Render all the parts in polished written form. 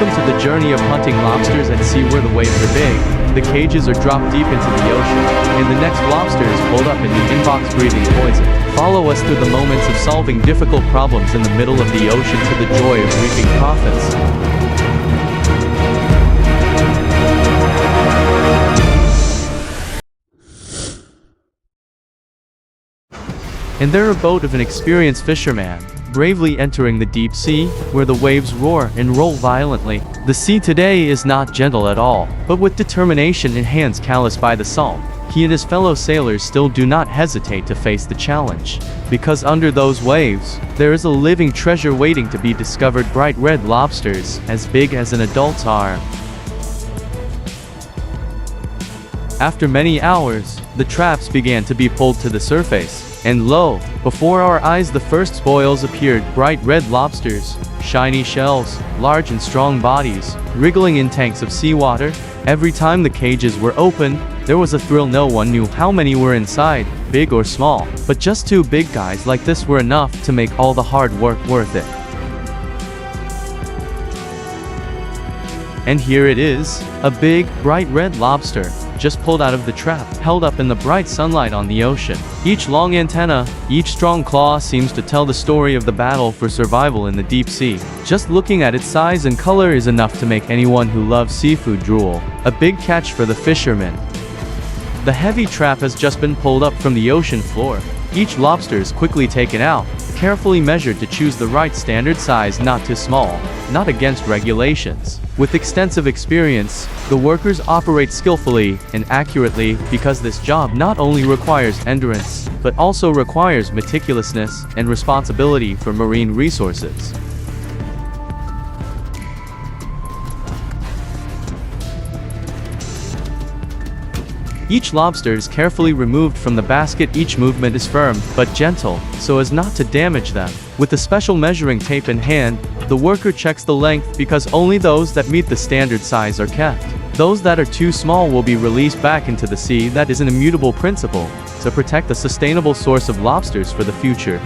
Welcome to the journey of hunting lobsters at sea where the waves are big, the cages are dropped deep into the ocean, and the next lobster is pulled up in the inbox breathing poison. Follow us through the moments of solving difficult problems in the middle of the ocean to the joy of reaping profits. And they're a boat of an experienced fisherman, bravely entering the deep sea, where the waves roar and roll violently. The sea today is not gentle at all, but with determination and hands calloused by the salt, he and his fellow sailors still do not hesitate to face the challenge. Because under those waves, there is a living treasure waiting to be discovered: bright red lobsters, as big as an adult's arm. After many hours, the traps began to be pulled to the surface. And lo, before our eyes the first spoils appeared: bright red lobsters, shiny shells, large and strong bodies, wriggling in tanks of seawater. Every time the cages were opened, there was a thrill. No one knew how many were inside, big or small, but just two big guys like this were enough to make all the hard work worth it. And here it is, a big, bright red lobster, just pulled out of the trap, held up in the bright sunlight on the ocean. Each long antenna, each strong claw seems to tell the story of the battle for survival in the deep sea. Just looking at its size and color is enough to make anyone who loves seafood drool. A big catch for the fishermen. The heavy trap has just been pulled up from the ocean floor. Each lobster is quickly taken out, carefully measured to choose the right standard size, not too small, not against regulations. With extensive experience, the workers operate skillfully and accurately, because this job not only requires endurance, but also requires meticulousness and responsibility for marine resources. Each lobster is carefully removed from the basket. Each movement is firm, but gentle, so as not to damage them. With a special measuring tape in hand, the worker checks the length, because only those that meet the standard size are kept. Those that are too small will be released back into the sea. That is an immutable principle, to protect a sustainable source of lobsters for the future.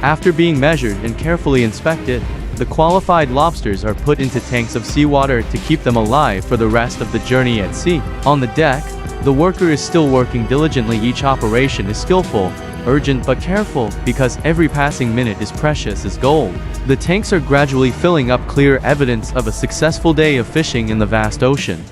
After being measured and carefully inspected, the qualified lobsters are put into tanks of seawater to keep them alive for the rest of the journey at sea. On the deck, the worker is still working diligently. Each operation is skillful, urgent but careful, because every passing minute is precious as gold. The tanks are gradually filling up, clear evidence of a successful day of fishing in the vast ocean.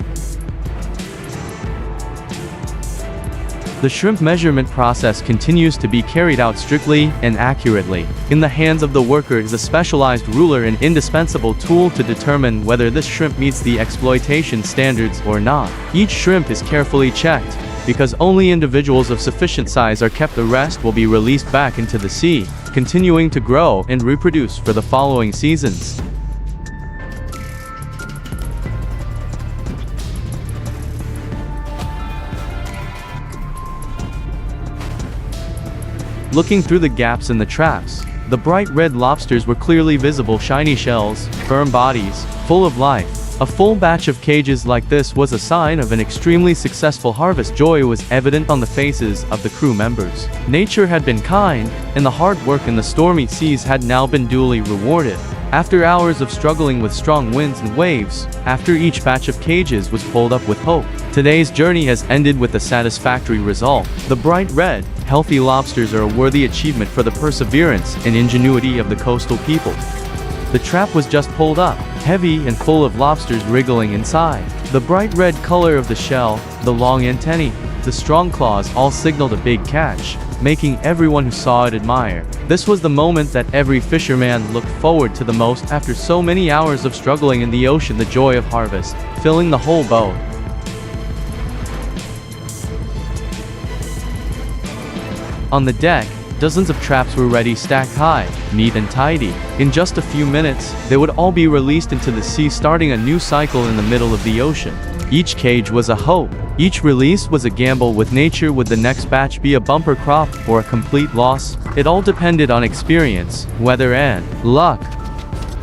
The shrimp measurement process continues to be carried out strictly and accurately. In the hands of the worker is a specialized ruler, an indispensable tool to determine whether this shrimp meets the exploitation standards or not. Each shrimp is carefully checked, because only individuals of sufficient size are kept. The rest will be released back into the sea, continuing to grow and reproduce for the following seasons. Looking through the gaps in the traps, the bright red lobsters were clearly visible: shiny shells, firm bodies, full of life. A full batch of cages like this was a sign of an extremely successful harvest. Joy was evident on the faces of the crew members. Nature had been kind, and the hard work in the stormy seas had now been duly rewarded. After hours of struggling with strong winds and waves, after each batch of cages was pulled up with hope, today's journey has ended with a satisfactory result. The bright red, healthy lobsters are a worthy achievement for the perseverance and ingenuity of the coastal people. The trap was just pulled up, heavy and full of lobsters wriggling inside. The bright red color of the shell, the long antennae, the strong claws all signaled a big catch, making everyone who saw it admire. This was the moment that every fisherman looked forward to the most. After so many hours of struggling in the ocean, the joy of harvest, filling the whole boat. On the deck, dozens of traps were ready, stacked high, neat and tidy. In just a few minutes, they would all be released into the sea, starting a new cycle in the middle of the ocean. Each cage was a hope. Each release was a gamble with nature. Would the next batch be a bumper crop or a complete loss? It all depended on experience, weather and luck.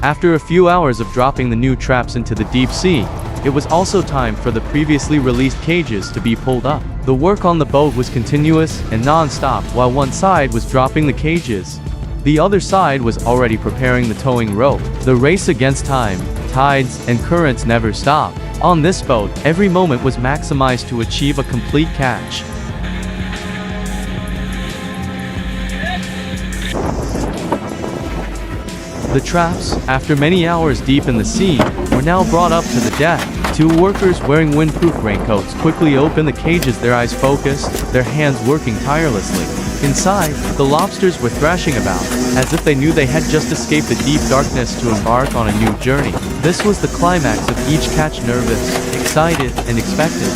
After a few hours of dropping the new traps into the deep sea, it was also time for the previously released cages to be pulled up. The work on the boat was continuous and non-stop. While one side was dropping the cages, The other side was already preparing the towing rope. The race against time, tides, and currents never stopped. On this boat, every moment was maximized to achieve a complete catch. The traps, after many hours deep in the sea, were now brought up to the deck. Two workers wearing windproof raincoats quickly opened the cages, their eyes focused, their hands working tirelessly. Inside, the lobsters were thrashing about, as if they knew they had just escaped the deep darkness to embark on a new journey. This was the climax of each catch, nervous, excited, and expectant.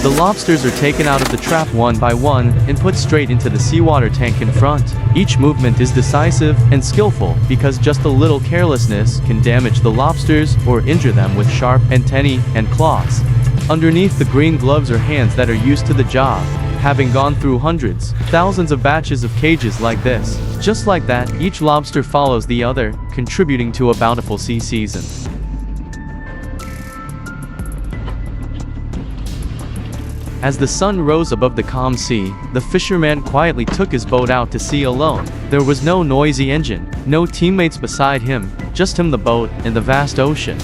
The lobsters are taken out of the trap one by one and put straight into the seawater tank in front. Each movement is decisive and skillful because just a little carelessness can damage the lobsters or injure them with sharp antennae and claws. Underneath the green gloves are hands that are used to the job, having gone through hundreds, thousands of batches of cages like this. Just like that, each lobster follows the other, contributing to a bountiful sea season. As the sun rose above the calm sea, the fisherman quietly took his boat out to sea alone. There was no noisy engine, no teammates beside him, just him, the boat, and the vast ocean.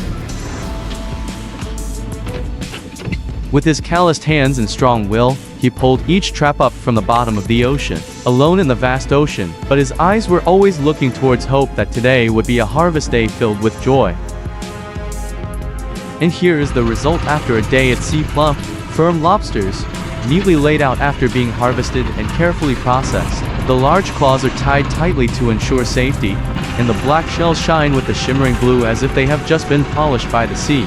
With his calloused hands and strong will, he pulled each trap up from the bottom of the ocean. Alone in the vast ocean, but his eyes were always looking towards hope that today would be a harvest day filled with joy. And here is the result after a day at sea: plump, firm lobsters, neatly laid out after being harvested and carefully processed. The large claws are tied tightly to ensure safety, and the black shells shine with the shimmering blue as if they have just been polished by the sea.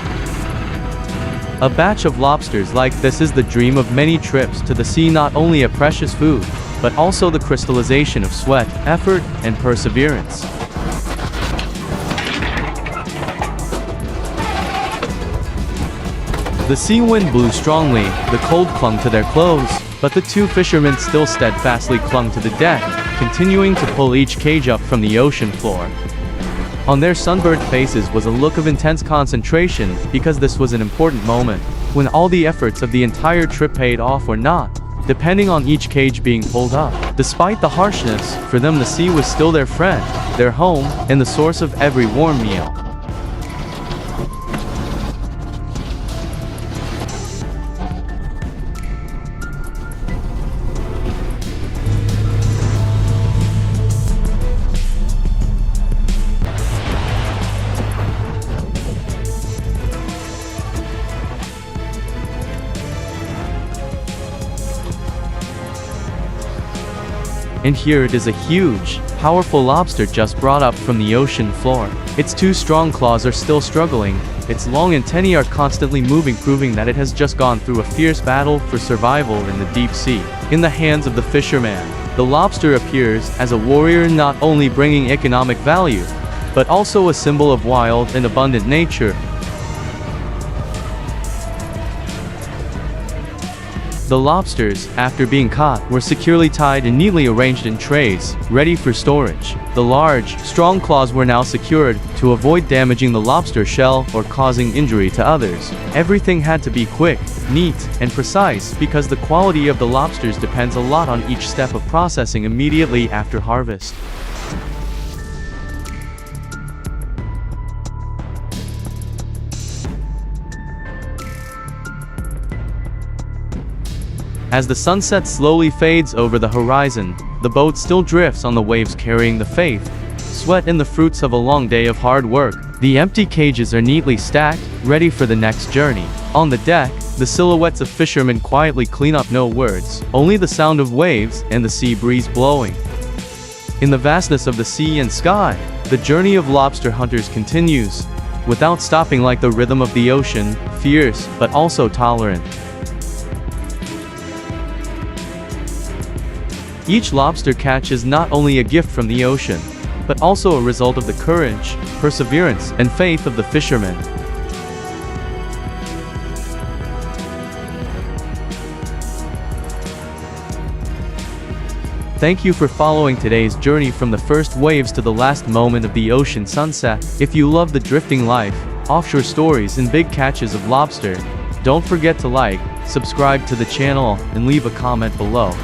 A batch of lobsters like this is the dream of many trips to the sea, not only a precious food, but also the crystallization of sweat, effort, and perseverance. The sea wind blew strongly, the cold clung to their clothes, but the two fishermen still steadfastly clung to the deck, continuing to pull each cage up from the ocean floor. On their sunburnt faces was a look of intense concentration, because this was an important moment, when all the efforts of the entire trip paid off or not, depending on each cage being pulled up. Despite the harshness, for them the sea was still their friend, their home, and the source of every warm meal. And here it is, a huge, powerful lobster just brought up from the ocean floor. Its two strong claws are still struggling, its long antennae are constantly moving, proving that it has just gone through a fierce battle for survival in the deep sea. In the hands of the fisherman, the lobster appears as a warrior, not only bringing economic value, but also a symbol of wild and abundant nature. The lobsters, after being caught, were securely tied and neatly arranged in trays, ready for storage. The large, strong claws were now secured, to avoid damaging the lobster shell or causing injury to others. Everything had to be quick, neat, and precise, because the quality of the lobsters depends a lot on each step of processing immediately after harvest. As the sunset slowly fades over the horizon, the boat still drifts on the waves, carrying the faith, sweat, and the fruits of a long day of hard work. The empty cages are neatly stacked, ready for the next journey. On the deck, the silhouettes of fishermen quietly clean up, no words, only the sound of waves and the sea breeze blowing. In the vastness of the sea and sky, the journey of lobster hunters continues, without stopping, like the rhythm of the ocean, fierce but also tolerant. Each lobster catch is not only a gift from the ocean, but also a result of the courage, perseverance, and faith of the fishermen. Thank you for following today's journey from the first waves to the last moment of the ocean sunset. If you love the drifting life, offshore stories, and big catches of lobster, don't forget to like, subscribe to the channel, and leave a comment below.